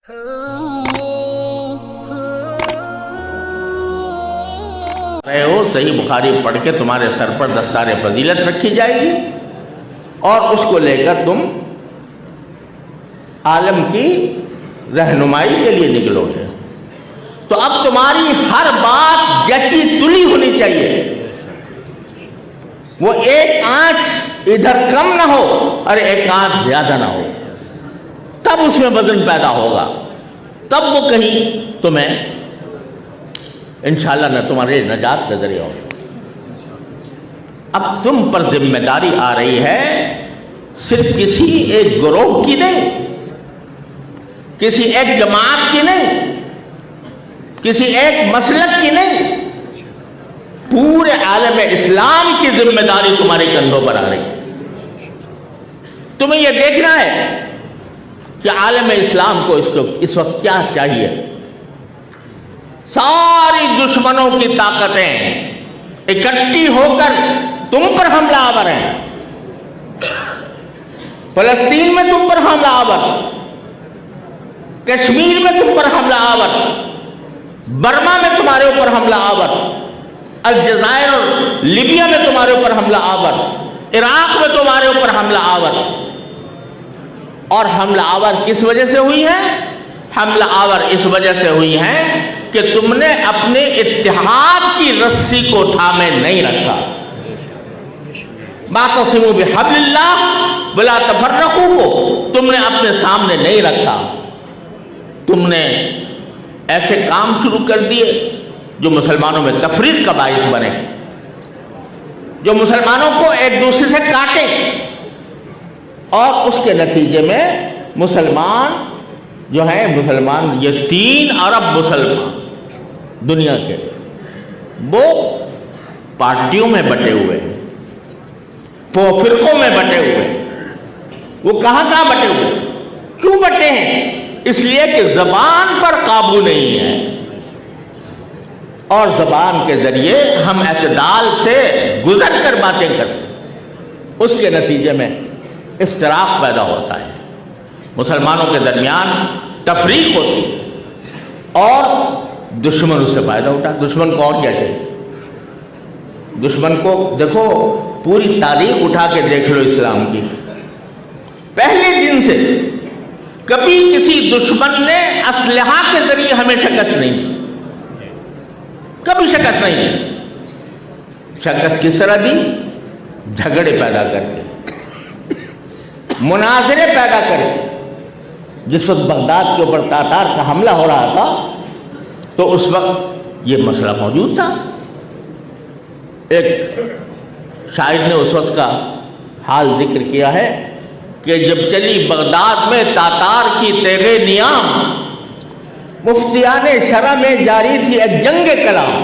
ہو صحیح بخاری پڑھ کے تمہارے سر پر دستار فضیلت رکھی جائے گی اور اس کو لے کر تم عالم کی رہنمائی کے لیے نکلو گے. تو اب تمہاری ہر بات جچی تلی ہونی چاہیے. وہ ایک آنچ ادھر کم نہ ہو اور ایک آنچ زیادہ نہ ہو. تب اس میں وزن پیدا ہوگا, تب وہ کہیں تمہیں انشاءاللہ نہ تمہارے نجات کا ذریعہ ہوگا. اب تم پر ذمہ داری آ رہی ہے صرف کسی ایک گروہ کی نہیں, کسی ایک جماعت کی نہیں, کسی ایک مسلک کی نہیں, پورے عالم اسلام کی ذمہ داری تمہارے کندھوں پر آ رہی ہے. تمہیں یہ دیکھنا ہے کہ عالم اسلام کو اس وقت کیا چاہیے. ساری دشمنوں کی طاقتیں اکٹھی ہو کر تم پر حملہ آور ہیں. فلسطین میں تم پر حملہ آور, کشمیر میں تم پر حملہ آور, برما میں تمہارے اوپر حملہ آور, الجزائر اور لیبیا میں تمہارے اوپر حملہ آور, عراق میں تمہارے اوپر حملہ آور. اور حملہ آور کس وجہ سے ہوئی ہے؟ حملہ آور اس وجہ سے ہوئی ہے کہ تم نے اپنے اتحاد کی رسی کو تھامے نہیں رکھا. واعتصموا بحبل اللہ ولا تفرقوا کو تم نے اپنے سامنے نہیں رکھا. تم نے ایسے کام شروع کر دیے جو مسلمانوں میں تفریق کا باعث بنے, جو مسلمانوں کو ایک دوسرے سے کاٹے, اور اس کے نتیجے میں مسلمان جو ہیں یہ 3 ارب مسلمان دنیا کے, وہ پارٹیوں میں بٹے ہوئے ہیں, وہ فرقوں میں بٹے ہوئے ہیں. وہ کہاں بٹے ہوئے ہیں؟ کیوں بٹے ہیں؟ اس لیے کہ زبان پر قابو نہیں ہے, اور زبان کے ذریعے ہم اعتدال سے گزر کر باتیں کرتے ہیں. اس کے نتیجے میں افتراق پیدا ہوتا ہے, مسلمانوں کے درمیان تفریق ہوتی ہے, اور دشمن اس سے فائدہ اٹھا. دشمن کو اور کیا چاہیے؟ دشمن کو دیکھو, پوری تاریخ اٹھا کے دیکھ لو اسلام کی, پہلے دن سے کبھی کسی دشمن نے اسلحہ کے ذریعے ہمیں شکست نہیں دی, کبھی شکست نہیں دی. شکست کس طرح دی؟ جھگڑے پیدا کر کے, مناظرے پیدا کرے. جس وقت بغداد کے اوپر تاتار کا حملہ ہو رہا تھا تو اس وقت یہ مسئلہ موجود تھا. ایک شاعر نے اس وقت کا حال ذکر کیا ہے کہ جب چلی بغداد میں تاتار کی تیغ نیام, مفتیان شرع میں جاری تھی ایک جنگ کلام.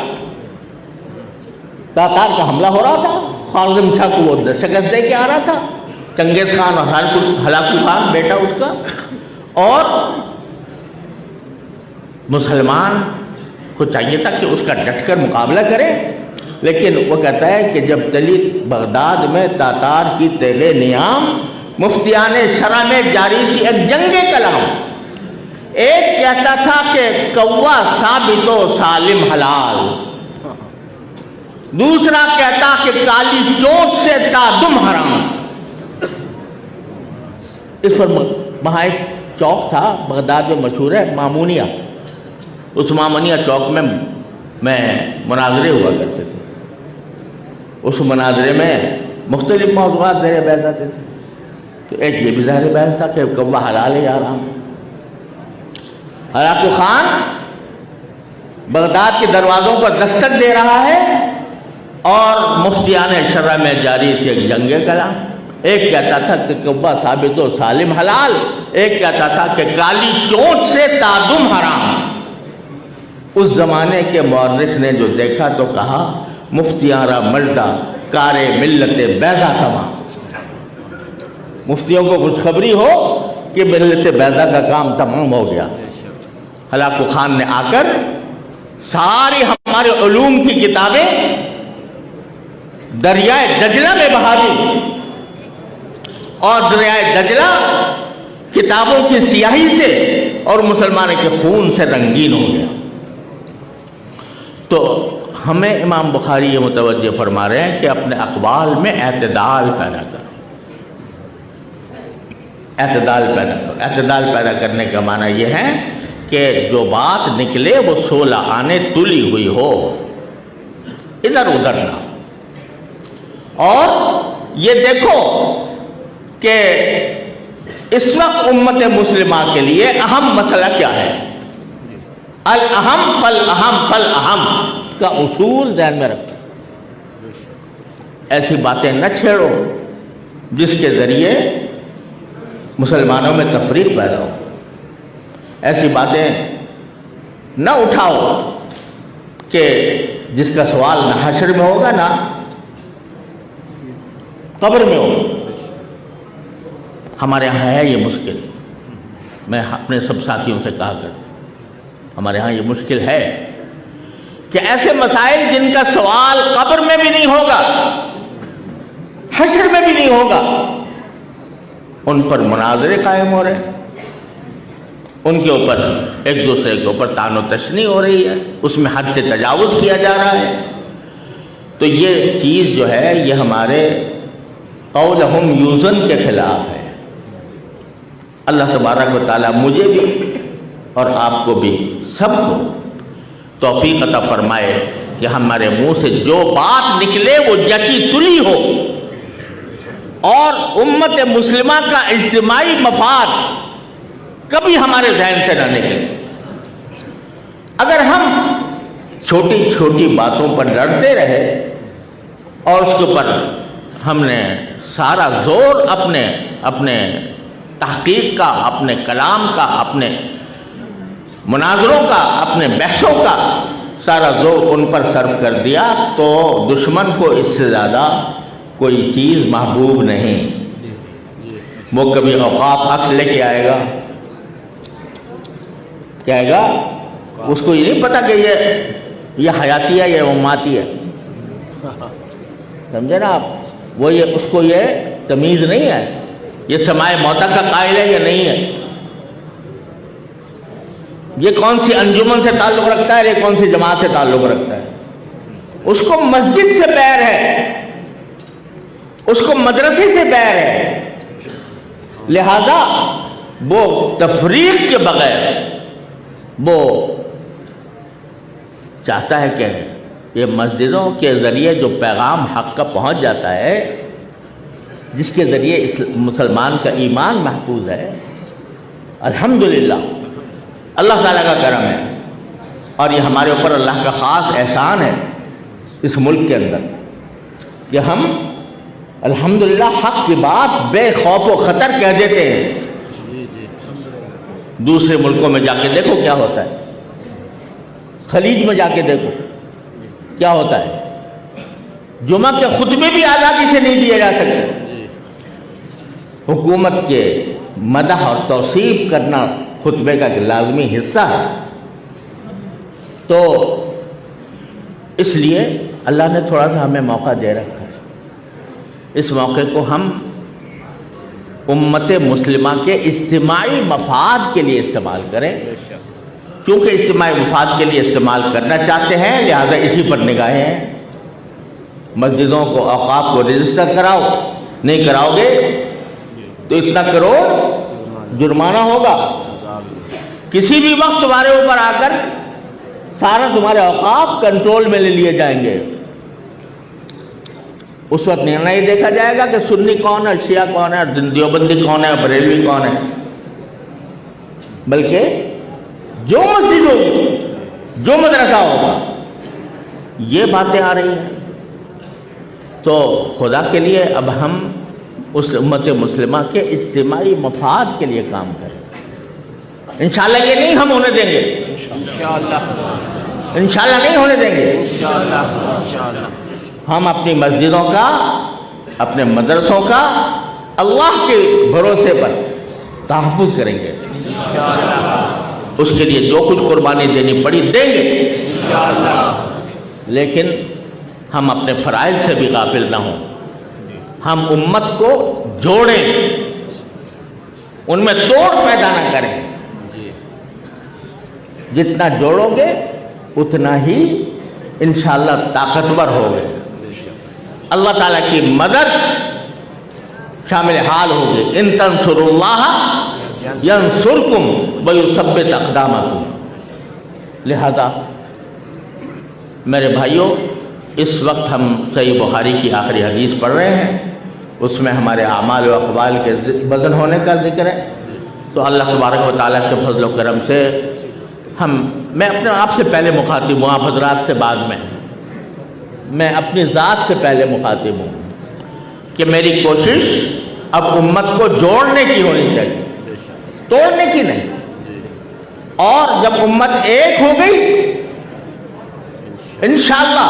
تاتار کا حملہ ہو رہا تھا, خوارزم شاہ کو وہ شکست دے کے آ رہا تھا, چنگیز خان اور ہلاکو خان بیٹا اس کا, اور مسلمان کو چاہیے تھا کہ اس کا ڈٹ کر مقابلہ کرے. لیکن وہ کہتا ہے کہ جب چلی بغداد میں تاتار کی تیغ نیام, مفتیان شرع میں جاری تھی ایک جنگ کلام. ایک کہتا تھا کہ کوا ثابت و سالم حلال, دوسرا کہتا کہ کالی چوٹ سے تادم حرام. اس پر وہاں ایک چوک تھا بغداد میں مشہور ہے, مامونیہ. اس مامونیہ چوک میں مناظرے ہوا کرتے تھے. اس مناظرے میں مختلف موضوعات زیر بحث آتے تھے. تو ایک یہ بھی ظاہر بحث تھا کہ کوا حلال ہے یا حرام. ہلاکو خان بغداد کے دروازوں پر دستک دے رہا ہے, اور مفتیان شرع میں جاری تھی ایک جنگ کلام. ایک کہتا تھا کہ کوا ثابت و سالم حلال, ایک کہتا تھا کہ کالی چوٹ سے تادم حرام. اس زمانے کے مورخ نے جو دیکھا تو کہا, مفتیاں را مردہ کارے ملت بیضا تمام. مفتیوں کو خوشخبری ہو کہ ملت بیضا کا کام تمام ہو گیا. ہلاکو خان نے آ کر ساری ہمارے علوم کی کتابیں دریائے دجلہ میں بہا دی, اور دریائے دجلہ کتابوں کی سیاہی سے اور مسلمان کے خون سے رنگین ہو گیا. تو ہمیں امام بخاری یہ متوجہ فرما رہے ہیں کہ اپنے اقوال میں اعتدال پیدا کرو. اعتدال پیدا کرو. اعتدال پیدا کرنے کا معنی یہ ہے کہ جو بات نکلے وہ 16 آنے تلی ہوئی ہو، ادھر ادھر نہ. اور یہ دیکھو کہ اس وقت امت مسلمہ کے لیے اہم مسئلہ کیا ہے. الاہم فالاہم فالاہم کا اصول ذہن میں رکھو. ایسی باتیں نہ چھیڑو جس کے ذریعے مسلمانوں میں تفریق پیدا ہو. ایسی باتیں نہ اٹھاؤ کہ جس کا سوال نہ حشر میں ہوگا نہ قبر میں ہوگا. ہمارے یہاں ہے یہ مشکل. میں اپنے سب ساتھیوں سے کہا کرتا ہوں ہمارے ہاں یہ مشکل ہے کہ ایسے مسائل جن کا سوال قبر میں بھی نہیں ہوگا، حشر میں بھی نہیں ہوگا، ان پر مناظرے قائم ہو رہے ہیں، ان کے اوپر ایک دوسرے کے اوپر طعن و تشنیع ہو رہی ہے، اس میں حد سے تجاوز کیا جا رہا ہے. تو یہ چیز جو ہے یہ ہمارے قولہم یوزن کے خلاف ہے. اللہ تبارک و تعالیٰ مجھے بھی اور آپ کو بھی سب کو توفیق عطا فرمائے کہ ہمارے منہ سے جو بات نکلے وہ جچی تلی ہو اور امت مسلمہ کا اجتماعی مفاد کبھی ہمارے ذہن سے نہ نکلے. اگر ہم چھوٹی چھوٹی باتوں پر لڑتے رہے اور اس کے اوپر ہم نے سارا زور اپنے تحقیق کا، اپنے کلام کا، اپنے مناظروں کا، اپنے بحثوں کا سارا زور ان پر صرف کر دیا تو دشمن کو اس سے زیادہ کوئی چیز محبوب نہیں. وہ کبھی اوقاف حق لے کے آئے گا، کہے گا اس کو یہ نہیں پتا کہ یہ حیاتی ہے یا مماتی ہے. سمجھے نا آپ؟ وہ اس کو یہ تمیز نہیں ہے یہ سماع موتا کا قائل ہے یا نہیں ہے، یہ کون سی انجمن سے تعلق رکھتا ہے، یہ کون سی جماعت سے تعلق رکھتا ہے. اس کو مسجد سے بیر ہے، اس کو مدرسے سے بیر ہے. لہذا وہ تفریق کے بغیر وہ چاہتا ہے کہ یہ مسجدوں کے ذریعے جو پیغام حق کا پہنچ جاتا ہے، جس کے ذریعے مسلمان کا ایمان محفوظ ہے، الحمدللہ اللہ تعالیٰ کا کرم ہے اور یہ ہمارے اوپر اللہ کا خاص احسان ہے اس ملک کے اندر کہ ہم الحمدللہ حق کی بات بے خوف و خطر کہہ دیتے ہیں. دوسرے ملکوں میں جا کے دیکھو کیا ہوتا ہے، خلیج میں جا کے دیکھو کیا ہوتا ہے. جمعہ کے خطبے بھی آزادی سے نہیں دیے جا سکتے. حکومت کے مدح اور توصیف کرنا خطبے کا ایک لازمی حصہ ہے. تو اس لیے اللہ نے تھوڑا سا ہمیں موقع دے رکھا ہے. اس موقع کو ہم امت مسلمہ کے اجتماعی مفاد کے لیے استعمال کریں. کیونکہ اجتماعی مفاد کے لیے استعمال کرنا چاہتے ہیں لہذا اسی پر نگاہیں ہیں. مسجدوں کو اوقاف کو رجسٹر کراؤ، نہیں کراؤ گے تو اتنا کروڑ جرمانہ ہوگا. کسی بھی وقت تمہارے اوپر آ کر سارا تمہارے اوقاف کنٹرول میں لے لیے جائیں گے. اس وقت نہیں دیکھا جائے گا کہ سنی کون ہے، شیعہ کون ہے، دیوبندی کون ہے، بریلوی کون ہے، بلکہ جو مسجد ہوگی، جو مدرسہ ہوگا، یہ باتیں آ رہی ہیں. تو خدا کے لیے اب ہم اس امت مسلمہ کے اجتماعی مفاد کے لیے کام کریں. انشاءاللہ یہ نہیں ہم ہونے دیں گے، انشاءاللہ نہیں ہونے دیں گے. ہم اپنی مسجدوں کا، اپنے مدرسوں کا اللہ کے بھروسے پر تحفظ کریں گے. اس کے لیے جو کچھ قربانی دینی پڑی دیں گے، لیکن ہم اپنے فرائض سے بھی غافل نہ ہوں. ہم امت کو جوڑیں، ان میں توڑ پیدا نہ کریں. جتنا جوڑو گے اتنا ہی انشاءاللہ طاقتور ہوگے، اللہ تعالیٰ کی مدد شامل حال ہوگی۔ ان تنصروا اللہ ینصرکم ویثبت اقدامکم۔ لہذا میرے بھائیوں، اس وقت ہم صحیح بخاری کی آخری حدیث پڑھ رہے ہیں، اس میں ہمارے اعمال و اقوال کے وزن ہونے کا ذکر ہے۔ تو اللہ تبارک و تعالیٰ کے فضل و کرم سے میں اپنے آپ سے پہلے مخاطب ہوں، آپ حضرات سے بعد میں اپنی ذات سے پہلے مخاطب ہوں کہ میری کوشش اب امت کو جوڑنے کی ہونی چاہیے، توڑنے کی نہیں۔ اور جب امت ایک ہو گئی انشاءاللہ،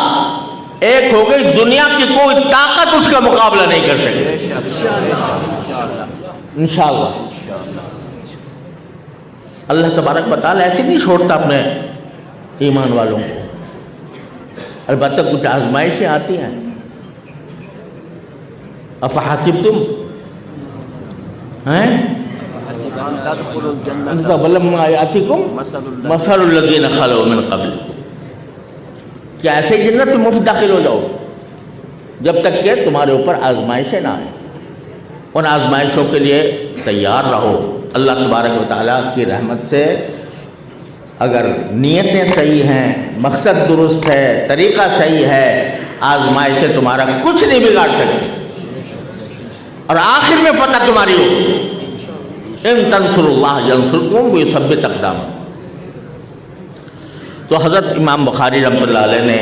ایک ہو گئی، دنیا کی کوئی طاقت اس کا مقابلہ نہیں کر سکے انشاءاللہ۔ اللہ تبارک و تعالیٰ ایسے نہیں چھوڑتا اپنے ایمان والوں کو، البتہ کچھ آزمائشیں آتی ہیں۔ افحسبتم ولما یاتکم مثل الذین خلوا من قبل، کیا ایسے جنت میں مفت داخل ہو جاؤ جب تک کہ تمہارے اوپر آزمائشیں نہ آئیں؟ ان آزمائشوں کے لیے تیار رہو۔ اللہ تبارک و تعالیٰ کی رحمت سے اگر نیتیں صحیح ہیں، مقصد درست ہے، طریقہ صحیح ہے، آزمائشیں تمہارا کچھ نہیں بگاڑ سکتی، اور آخر میں فتح تمہاری ہو۔ ان تنصروا اللہ ینصرکم ویثبت اقدامکم۔ تو حضرت امام بخاری رحمۃ اللہ علیہ نے،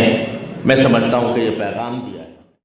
میں سمجھتا ہوں کہ یہ پیغام دیا۔